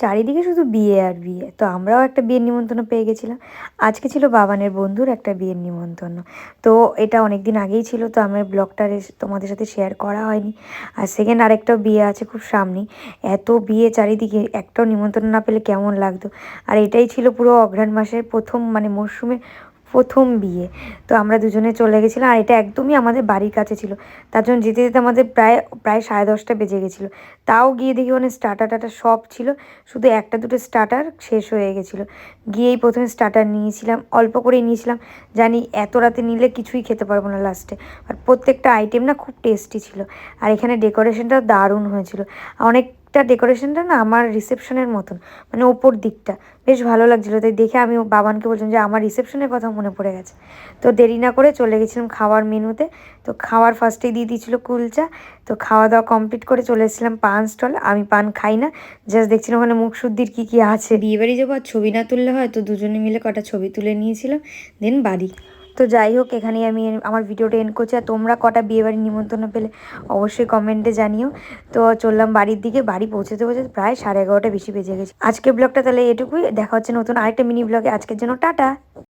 চারিদিকে শুধু বিয়ে আর বিয়ে। তো আমরাও একটা বিয়ের নিমন্ত্রণ পেয়ে গেছিলাম। আজকে ছিল বাবানের বন্ধুর একটা বিয়ের নিমন্ত্রণ। তো এটা অনেক দিন আগেই ছিল, তো আমার ব্লগটা তোমাদের সাথে শেয়ার করা হয়নি। আর সেকেন্ড আরেকটাও বিয়ে আছে খুব সামনেই। এত বিয়ে চারিদিকে, একটাও নিমন্ত্রণ না পেলে কেমন লাগতো। আর এটাই ছিল পুরো অঘ্রাণ মাসের প্রথম, মানে মরশুমে প্রথম বিয়ে। তো আমরা দুজনে চলে গেছিলাম, আর এটা একদমই আমাদের বাড়ির কাছে ছিল। তার জন্য যেতে যেতে আমাদের প্রায় প্রায় 10:30 বেজে গেছিলো। তাও গিয়ে দেখি ওখানে স্টার্টার টাটার সব ছিল, শুধু একটা দুটো স্টার্টার শেষ হয়ে গেছিলো। গিয়েই প্রথমে স্টার্টার নিয়েছিলাম, অল্প করেই নিয়েছিলাম, জানি এত রাতে নিলে কিছুই খেতে পারবো না লাস্টে। আর প্রত্যেকটা আইটেম না খুব টেস্টি ছিল। আর এখানে ডেকোরেশনটাও দারুণ হয়েছিল। অনেকটা ডেকোরেশনটা না আমার রিসেপশনের মতন, মানে ওপর দিকটা বেশ ভালো লাগছিলো। তাই দেখে আমি বাবানকে বলছিলাম যে আমার রিসেপশনের কথা মনে পড়ে গেছে। তো দেরি না করে চলে গেছিলাম খাওয়ার মেনুতে। তো খাওয়ার ফার্স্টেই দিয়ে দিয়েছিলো কুলচা। তো খাওয়া দাওয়া কমপ্লিট করে চলে এসেছিলাম পান স্টল। আমি পান খাই না, জাস্ট দেখছিলাম ওখানে মুখ শুদ্ধির কী কী আছে। বিয়েবাড়ি যাবো আর ছবি না তুললে হয়, তো দুজনে মিলে কটা ছবি তুলে নিয়েছিলাম, দেন বাড়ি। তো যাই হোক, এখানেই আমি আমার ভিডিওটা এন্ড করছি। আর তোমরা কটা বিয়েবাড়ির নিমন্ত্রণ পেলে অবশ্যই কমেন্টে জানিও। তো চললাম বাড়ির দিকে। বাড়ি পৌঁছতে পৌঁছতে প্রায় 11:30 বেশি বেজে গেছে। আজকের ব্লগটা তাহলে এটুকুই। দেখা হচ্ছে নতুন আরেকটা মিনি ব্লগে। আজকের জন্য টাটা।